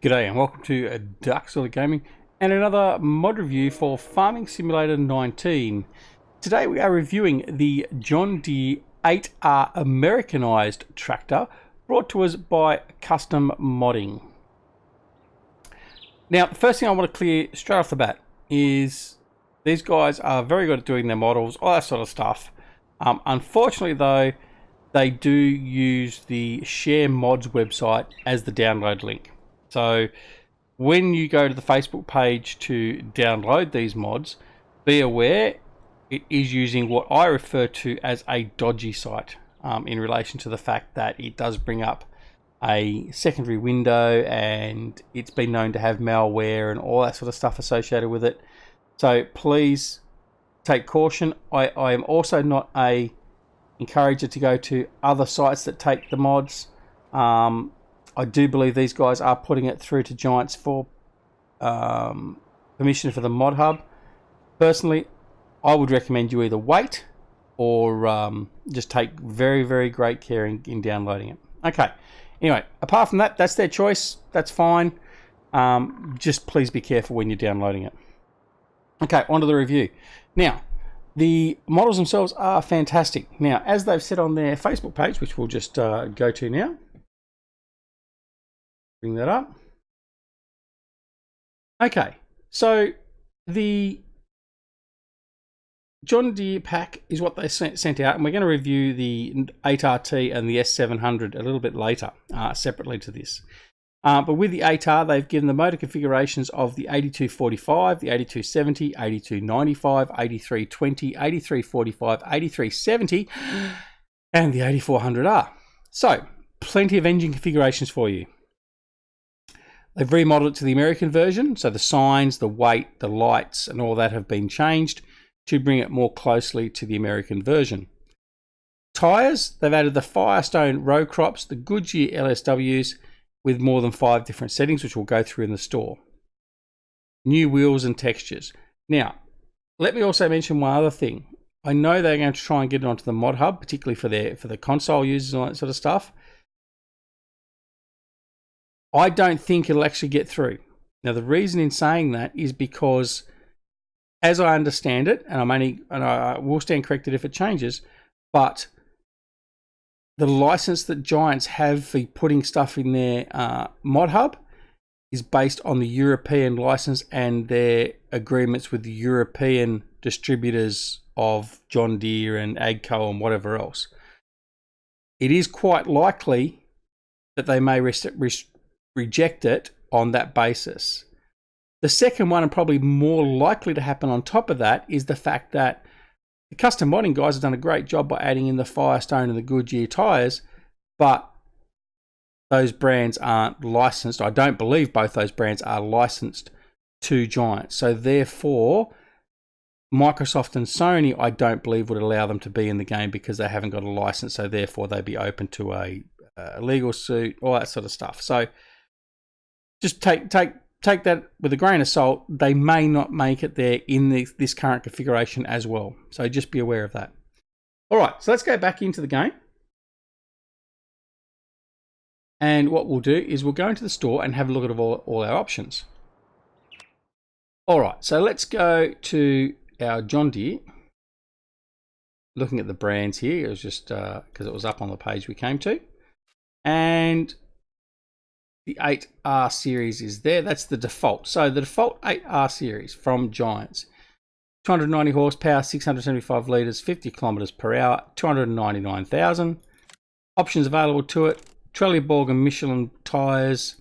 G'day and welcome to Duck Gaming and another mod review for Farming Simulator 19. Today we are reviewing the John Deere 8R Americanized tractor brought to us by Custom Modding. Now the first thing I want to clear straight off the bat is these guys are very good at doing their models, all that sort of stuff. Unfortunately though, they do use the Share Mods website as the download link. So when you go to the Facebook page to download these mods, be aware it is using what I refer to as a dodgy site in relation to the fact that it does bring up a secondary window and it's been known to have malware and all that sort of stuff associated with it. So please take caution. I am also not a encourager to go to other sites that take the mods. I do believe these guys are putting it through to Giants for permission for the mod hub. Personally, I would recommend you either wait or just take very, very great care in downloading it. Okay, anyway, apart from that, that's their choice. That's fine. Just please be careful when you're downloading it. Okay, on to the review. Now, the models themselves are fantastic. Now, as they've said on their Facebook page, which we'll just go to now. Bring that up. Okay, so the John Deere pack is what they sent out, and we're going to review the 8RT and the S700 a little bit later, separately to this. But with the 8R, they've given the motor configurations of the 8245, the 8270, 8295, 8320, 8345, 8370, and the 8400R. So, plenty of engine configurations for you. They've remodeled it to the American version, so the signs, the weight, the lights, and all that have been changed to bring it more closely to the American version. Tyres, they've added the Firestone row crops, the Goodyear LSWs with more than 5 different settings, which we'll go through in the store. New wheels and textures. Now, let me also mention one other thing. I know they're going to try and get it onto the mod hub, particularly for the console users and all that sort of stuff. I don't think it'll actually get through. Now, the reason in saying that is because, as I understand it, and I will stand corrected if it changes, but the license that Giants have for putting stuff in their mod hub is based on the European license and their agreements with the European distributors of John Deere and AGCO and whatever else. It is quite likely that they may reject it on that basis. The second one, and probably more likely to happen on top of that, is the fact that the custom modding guys have done a great job by adding in the Firestone and the Goodyear tyres, but those brands aren't licensed. I don't believe both those brands are licensed to Giants. So therefore, Microsoft and Sony, I don't believe would allow them to be in the game because they haven't got a license. So therefore, they'd be open to a legal suit, all that sort of stuff. So just take that with a grain of salt. They may not make it there in this current configuration as well. So just be aware of that. All right, so let's go back into the game. And what we'll do is we'll go into the store and have a look at all our options. All right, so let's go to our John Deere. Looking at the brands here, it was just because it was up on the page we came to. And the 8R series is there. That's the default. So the default 8R series from Giants. 290 horsepower, 675 litres, 50 kilometres per hour, 299,000. Options available to it. Trelleborg and Michelin tyres.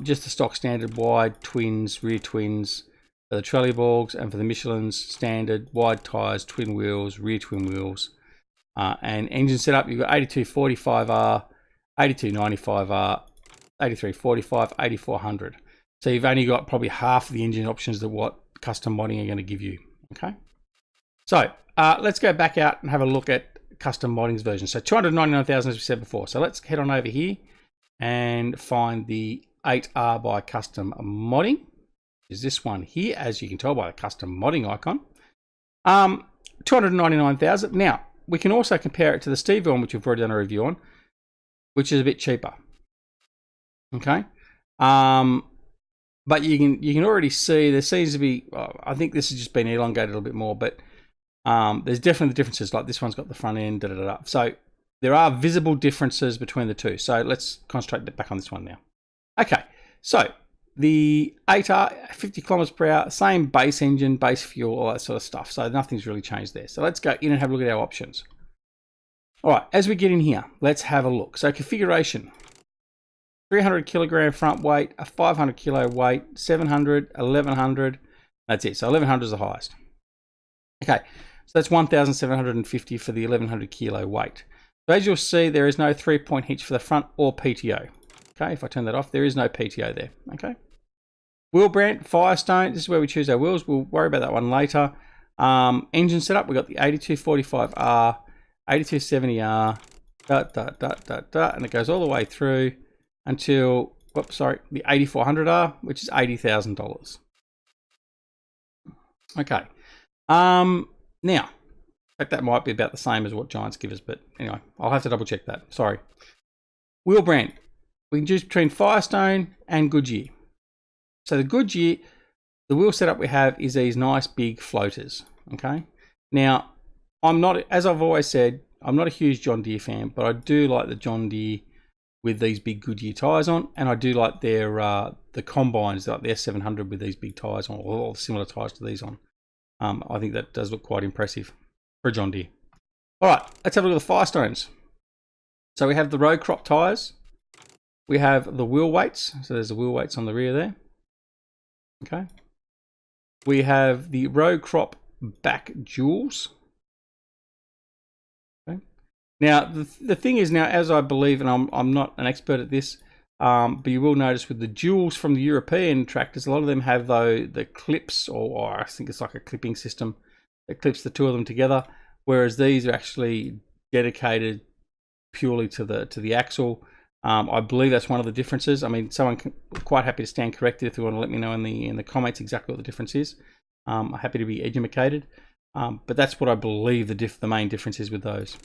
Just the stock standard wide twins, rear twins for the Trelleborgs, and for the Michelin's standard wide tyres, twin wheels, rear twin wheels. And engine setup, you've got 8245R, 8295R, 8345, 8400. So you've only got probably half of the engine options that what custom modding are going to give you. Okay. So let's go back out and have a look at custom modding's version. So 299,000 as we said before. So let's head on over here and find the 8R by custom modding. Is this one here, as you can tell by the custom modding icon. 299,000. Now we can also compare it to the Steve one, which we've already done a review on, which is a bit cheaper. Okay, But you can already see there seems to be, I think this has just been elongated a little bit more, but there's definitely the differences. Like this one's got the front end, da da da. So there are visible differences between the two. So let's concentrate back on this one now. Okay, so the 8R, 50 kilometers per hour, same base engine, base fuel, all that sort of stuff. So nothing's really changed there. So let's go in and have a look at our options. All right, as we get in here, let's have a look. So configuration, 300 kilogram front weight, a 500 kilo weight, 700, 1100. That's it. So 1100 is the highest. Okay, so that's 1,750 for the 1100 kilo weight. So as you'll see, there is no 3-point hitch for the front or PTO. Okay, if I turn that off, there is no PTO there. Okay. Wheel brand, Firestone. This is where we choose our wheels. We'll worry about that one later. Engine setup, we've got the 8245R, 8270R, and it goes all the way through until, whoops, sorry, the 8400R, which is $80,000. Okay. Now, in fact, that might be about the same as what Giants give us, but anyway, I'll have to double check that. Sorry. Wheel brand, we can choose between Firestone and Goodyear. So the Goodyear, the wheel setup we have is these nice big floaters. Okay. Now, I'm not, as I've always said, I'm not a huge John Deere fan, but I do like the John Deere with these big Goodyear tyres on, and I do like their the combines, like the S700 with these big tyres on, or similar tyres to these on. I think that does look quite impressive for a John Deere. All right, let's have a look at the Firestones. So we have the row crop tyres. We have the wheel weights. So there's the wheel weights on the rear there. Okay. We have the row crop back jewels. Okay. Now the thing is, now as I believe, and I'm not an expert at this, but you will notice with the jewels from the European tractors, a lot of them have the clips, or I think it's like a clipping system that clips the two of them together, whereas these are actually dedicated purely to the axle. I believe that's one of the differences. I mean, someone can, quite happy to stand corrected if you want to let me know in the comments exactly what the difference is. I'm happy to be educated, but that's what I believe the main difference is with those,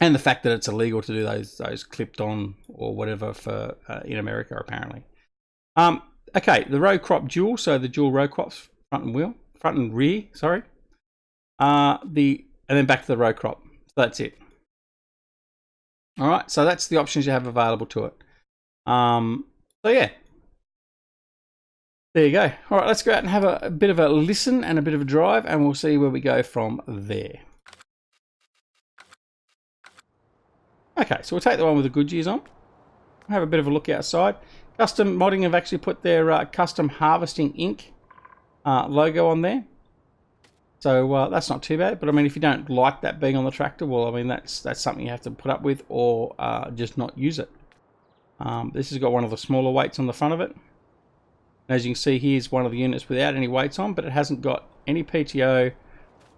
and the fact that it's illegal to do those clipped on or whatever for in America apparently. Okay, the row crop dual, so the dual row crops, front and rear, sorry. And then back to the row crop. So that's it. All right, so that's the options you have available to it. So yeah, there you go. All right, let's go out and have a bit of a listen and a bit of a drive, and we'll see where we go from there. Okay, so we'll take the one with the Goodyears on. Have a bit of a look outside. Custom Modding have actually put their Custom Harvesting Inc. Logo on there. So that's not too bad, but I mean, if you don't like that being on the tractor, well, I mean, that's something you have to put up with, or just not use it. This has got one of the smaller weights on the front of it. As you can see, here's one of the units without any weights on, but it hasn't got any PTO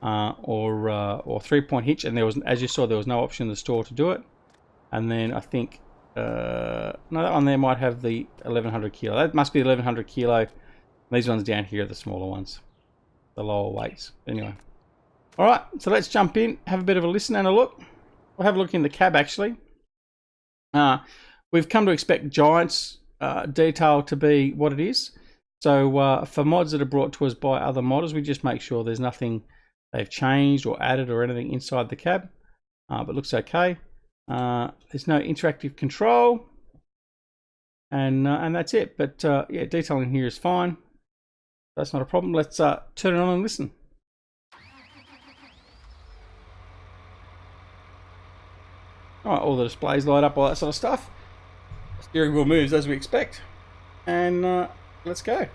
or 3-point hitch, and there was, as you saw, there was no option in the store to do it. And then I think no, that one there might have the 1100 kilo. That must be 1100 kilo. These ones down here are the smaller ones, the lower weights. Anyway, all right, so let's jump in, have a bit of a listen and a look. We'll have a look in the cab actually. We've come to expect Giants detail to be what it is. So for mods that are brought to us by other modders, we just make sure there's nothing they've changed or added or anything inside the cab, but looks okay. There's no interactive control, and that's it. But yeah, detailing here is fine. That's not a problem. Let's turn it on and listen. All right, all the displays light up, all that sort of stuff. The steering wheel moves as we expect, and let's go.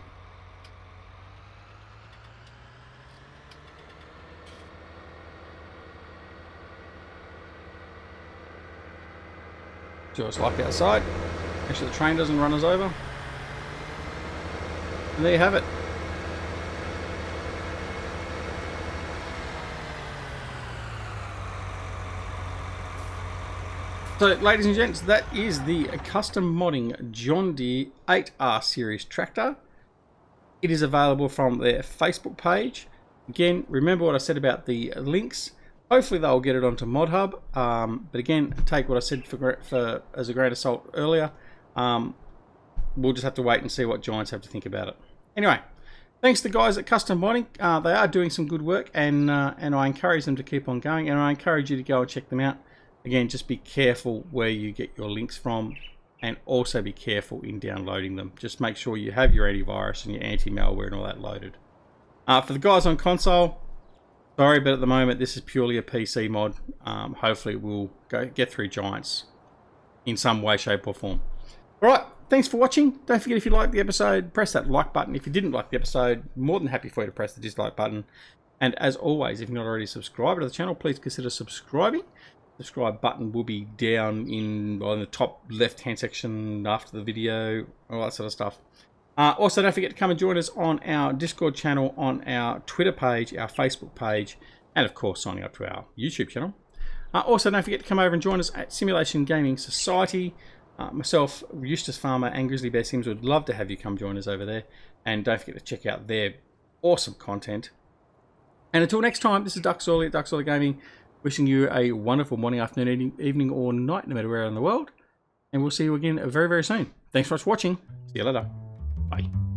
See what it's like outside. Make sure the train doesn't run us over. And there you have it. So, ladies and gents, that is the custom modding John Deere 8R series tractor. It is available from their Facebook page. Again, remember what I said about the links. Hopefully they'll get it onto ModHub, but again, take what I said for as a grain of salt earlier. we'll just have to wait and see what Giants have to think about it. Anyway, thanks to the guys at Custom Modding. They are doing some good work, and I encourage them to keep on going, and I encourage you to go and check them out. Again, just be careful where you get your links from, and also be careful in downloading them. Just make sure you have your antivirus and your anti-malware and all that loaded. For the guys on console, sorry, but at the moment this is purely a PC mod. Hopefully we'll get through Giants in some way, shape or form. Alright, thanks for watching. Don't forget, if you liked the episode, press that like button. If you didn't like the episode, more than happy for you to press the dislike button. And as always, if you're not already subscribed to the channel, please consider subscribing. The subscribe button will be down in the top left hand section after the video, all that sort of stuff. Also, don't forget to come and join us on our Discord channel, on our Twitter page, our Facebook page, and of course signing up to our YouTube channel. Also, don't forget to come over and join us at Simulation Gaming Society. Myself, Eustace Pharmer, and Grizzly Bear Sims would love to have you come join us over there. And don't forget to check out their awesome content. And until next time, this is DoughBoy at DoughBoy Gaming, wishing you a wonderful morning, afternoon, evening, or night, no matter where in the world. And we'll see you again very, very soon. Thanks so much for watching. See you later. Bye.